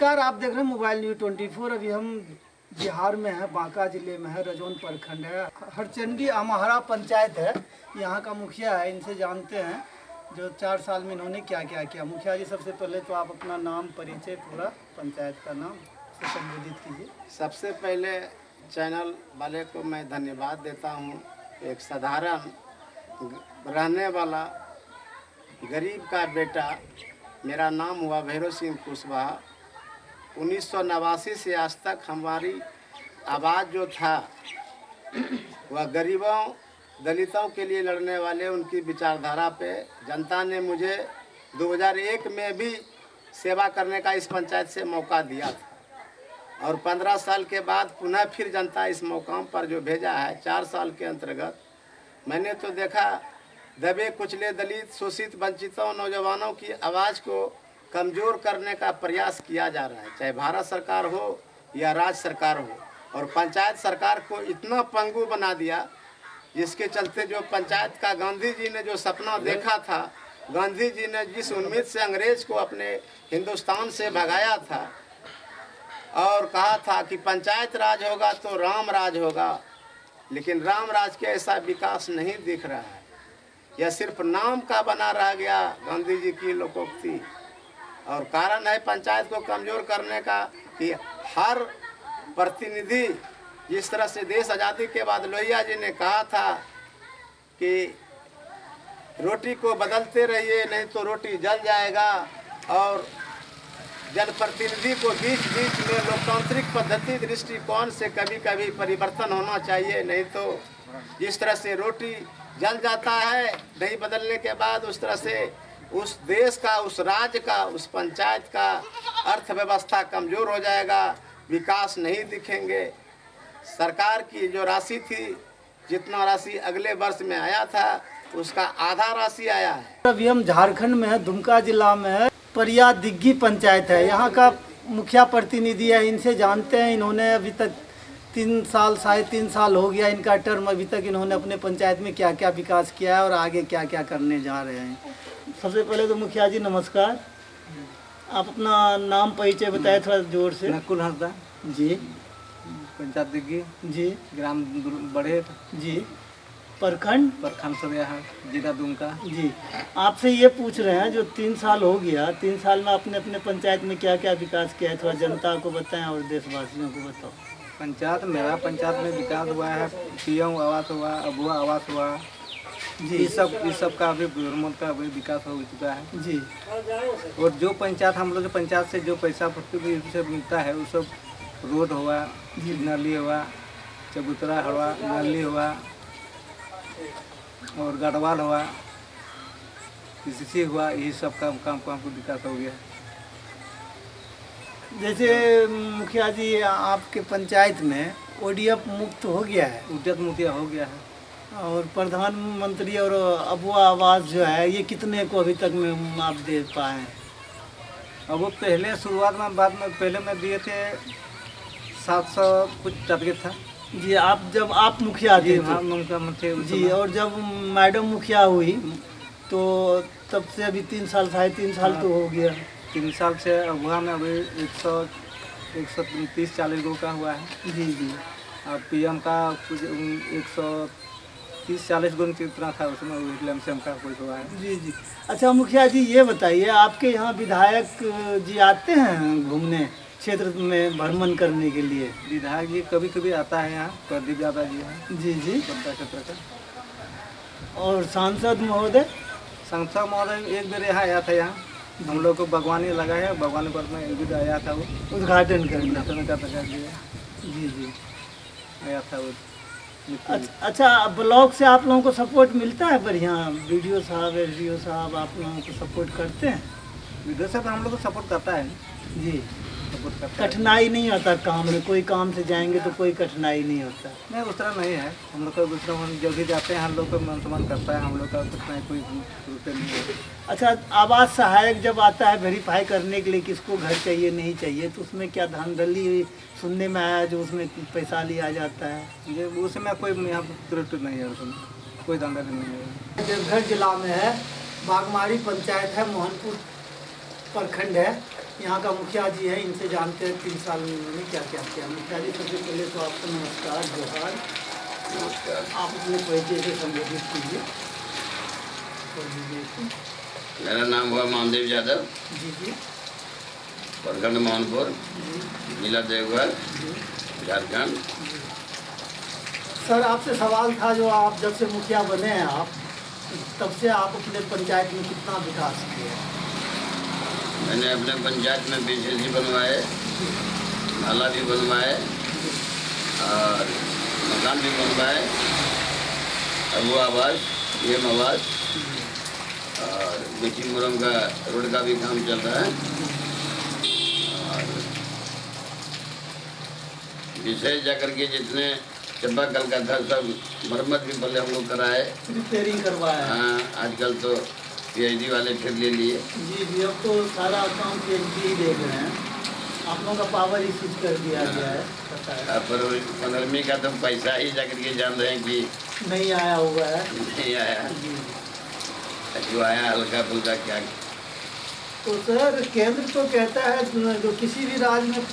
नमस्कार, आप देख रहे हैं मोबाइल न्यूज़ 24। अभी हम बिहार में है, बांका जिले में है, रजौन प्रखंड है, हरचंडी अमहरा पंचायत है। यहाँ का मुखिया है, इनसे जानते हैं जो 4 साल में इन्होंने क्या क्या किया। मुखिया जी, सबसे पहले तो आप अपना नाम, परिचय, पूरा पंचायत का नाम से संबोधित कीजिए। सबसे पहले चैनल वाले को मैं धन्यवाद देता हूँ। एक साधारण रहने वाला गरीब का बेटा, मेरा नाम हुआ भैरव सिंह कुशवाहा। 1989 से आज तक हमारी आवाज़ जो था वह गरीबों दलितों के लिए लड़ने वाले, उनकी विचारधारा पे जनता ने मुझे 2001 में भी सेवा करने का इस पंचायत से मौका दिया था और 15 साल के बाद पुनः फिर जनता इस मौका पर जो भेजा है 4 साल के अंतर्गत, मैंने तो देखा दबे कुचले दलित, शोषित, वंचितों, नौजवानों की आवाज़ को कमज़ोर करने का प्रयास किया जा रहा है, चाहे भारत सरकार हो या राज्य सरकार हो। और पंचायत सरकार को इतना पंगु बना दिया जिसके चलते जो पंचायत का गांधी जी ने जो सपना देखा था, गांधी जी ने जिस उम्मीद से अंग्रेज को अपने हिंदुस्तान से भगाया था और कहा था कि पंचायत राज होगा तो राम राज होगा, लेकिन राम राज के ऐसा विकास नहीं दिख रहा है। यह सिर्फ नाम का बना रह गया गांधी जी की लोकोक्ति। और कारण है पंचायत को कमज़ोर करने का कि हर प्रतिनिधि, जिस तरह से देश आज़ादी के बाद लोहिया जी ने कहा था कि रोटी को बदलते रहिए नहीं तो रोटी जल जाएगा, और जनप्रतिनिधि को बीच बीच में लोकतांत्रिक पद्धति दृष्टिकोण से कभी कभी परिवर्तन होना चाहिए, नहीं तो जिस तरह से रोटी जल जाता है नहीं बदलने के बाद, उस तरह से उस देश का, उस राज्य का, उस पंचायत का अर्थव्यवस्था कमज़ोर हो जाएगा, विकास नहीं दिखेंगे। सरकार की जो राशि थी, जितना राशि अगले वर्ष में आया था उसका आधा राशि आया है। अभी हम झारखंड में है, दुमका जिला में है, परिया दिग्गी पंचायत है। यहाँ का मुखिया प्रतिनिधि है, इनसे जानते हैं। इन्होंने अभी तक 3 साल, 3.5 साल हो गया इनका टर्म। अभी तक इन्होंने अपने पंचायत में क्या क्या विकास किया है और आगे क्या क्या करने जा रहे हैं। सबसे पहले तो मुखिया जी नमस्कार, आप अपना नाम, परिचय बताएं थोड़ा जोर से। नकुल हंसदा जी, पंचायत दिग्गी जी, ग्राम बड़े जी, प्रखंड सरया जिला दुमका। जी। आपसे ये पूछ रहे हैं, जो 3 साल हो गया, 3 साल में आपने अपने पंचायत में क्या क्या विकास किया है, थोड़ा जनता को बताएं और देशवासियों को बताओ। मेरा पंचायत में विकास हुआ है, पीएम आवास हुआ, अबुआ आवास हुआ जी, इस सब का अभी गवर्नमेंट का अभी विकास हो चुका है जी। और जो पंचायत, हम लोग के पंचायत से जो पैसा से मिलता है वो सब रोड हुआ, नाली हुआ, चबूतरा हुआ, नाली हुआ और गढ़वाल हुआ, कृषि हुआ, यही सब काम को हमको विकास हो गया। जैसे मुखिया जी, आपके पंचायत में ओडीएफ मुक्त हो गया है, उद्यत मुखिया हो गया है, और प्रधानमंत्री और अबुआ आवास जो है, ये कितने को अभी तक में आप दे पाए? अब वो पहले शुरुआत में, बाद में पहले में दिए थे 700 कुछ टारगेट था जी। जब आप मुखिया थे थे जी, और जब मैडम मुखिया हुई तो तब से अभी 3 साल, 3.5 साल तो हो गया। 3 साल से अबुआ में अभी 130-140 गो का हुआ है जी जी। और पीएम का कुछ 130-40 गो जितना था उसमें लमसम का कुछ हुआ है जी जी। अच्छा मुखिया जी, ये बताइए, आपके यहाँ विधायक जी आते हैं घूमने, क्षेत्र में भ्रमण करने के लिए? विधायक जी कभी कभी आता है यहाँ, प्रदीप यादव जी हैं जी जी। क्षेत्र का। और सांसद महोदय? सांसद महोदय एक बार यहाँ आया था, यहाँ हम लोग को बागवानी लगा है, बागवानी पर में एक बार आया था, वो उद्घाटन करना। जी जी आया था वो। अच्छा, ब्लॉक से आप लोगों को सपोर्ट मिलता है बढ़िया? वीडियो साहब, एसडीओ साहब आप लोगों को सपोर्ट करते हैं? वीडियो साहब हम लोग को सपोर्ट करता है जी। सपोर्ट करता है। कठिनाई नहीं होता काम में? कोई काम से जाएंगे तो कोई कठिनाई नहीं होता? नहीं, उस तरह नहीं है। हम लोग का दूसरा, हम जब भी जाते हैं हम लोग का मान सम्मान करता है, हम लोग का कुछ नहीं, कोई रुपये नहीं है। अच्छा, आवास सहायक जब आता है वेरीफाई करने के लिए किसको घर चाहिए नहीं चाहिए, तो उसमें क्या धांधली सुनने में आया जो उसमें पैसा लिया जाता है? ये उसमें कोई यहाँ तुरंत नहीं है, उसमें कोई धांधली नहीं है। देवघर जिला में है, बागमारी पंचायत है, मोहनपुर प्रखंड है। यहाँ का मुखिया जी है, इनसे जानते हैं 3 साल में इन्होंने क्या क्या किया। मुखिया जी, सबसे पहले तो आपको नमस्कार, जोहार। नमस्कार। आप अपने परिचय से संबोधित कीजिए। मेरा नाम हुआ महादेव यादव, जी जी प्रखंड मोहनपुर, जी जिला देवघर, जी। झारखंड। सर, आपसे सवाल था, जो आप जब से मुखिया बने हैं आप, तब से आप अपने पंचायत में कितना विकास किए हैं? मैंने अपने पंचायत में बीसीसी बनवाए, नाला भी बनवाए और मकान भी बनवाए, अबू आवास, पीएम आवास और मिट्टी मुरम का रोड का भी काम चल रहा है। और विशेष जाकर के जितने चंपा कल का था सब मरम्मत भी पहले हम लोग कराए। रिपेयरिंग करवाया है। हाँ, आजकल तो पीएचडी वाले फिर ले लिए। जी जी, अब तो सारा काम पीएचडी ही देख रहे हैं। आप लोगों का पावर ही स्विच कर दिया गया है, पता है। पर 15वीं का तो पैसा ही जाकर के जान रहे हैं कि नहीं आया हुआ है। नहीं आया, जी। जो आया हल्का फुल्का क्या। तो सर, केंद्र तो कहता है जो किसी भी राज्य में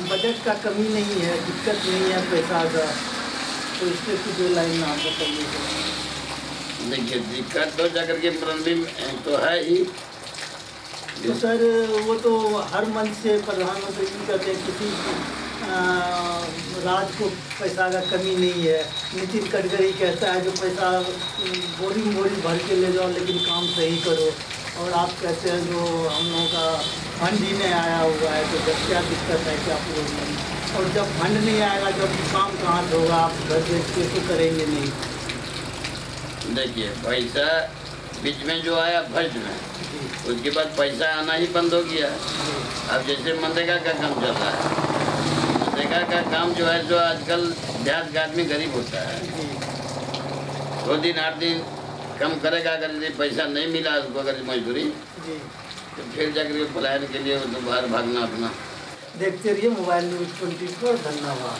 बजट का कमी नहीं है, दिक्कत नहीं है पैसा का, तो इसके कुछ दो लाइन आप बताइए। देखिए, दिक्कत तो जाकर के 15वीं में तो है ही। तो सर, वो तो हर मंच से प्रधानमंत्री जी कहते हैं किसी राज्य को पैसा का कमी नहीं है। नितिन गडकरी कहता है जो पैसा बोरी भर के ले जाओ, लेकिन काम सही करो। और आप कहते हैं जो हम लोगों का फंड ही नहीं आया हुआ है, तो जब क्या दिक्कत है, क्या प्रॉब्लम? और जब फंड नहीं आएगा, जब काम कहाँ से होगा? आप घर बेच के तो करेंगे नहीं। देखिए, पैसा बीच में जो आया फर्स्ट में, जी उसके बाद पैसा आना ही बंद हो गया। जी अब जैसे मनरेगा का काम चल रहा है, मनरेगा का काम जो है, जो आजकल देहात का आदमी गरीब होता है, जी 2 दिन 8 दिन कम करेगा। अगर यदि पैसा नहीं मिला उसको, अगर मजदूरी, जी। तो फिर जाकर के पलायन के लिए वो तो बाहर भागना अपना। देखते रहिए मोबाइल न्यूज़ 24। धन्यवाद।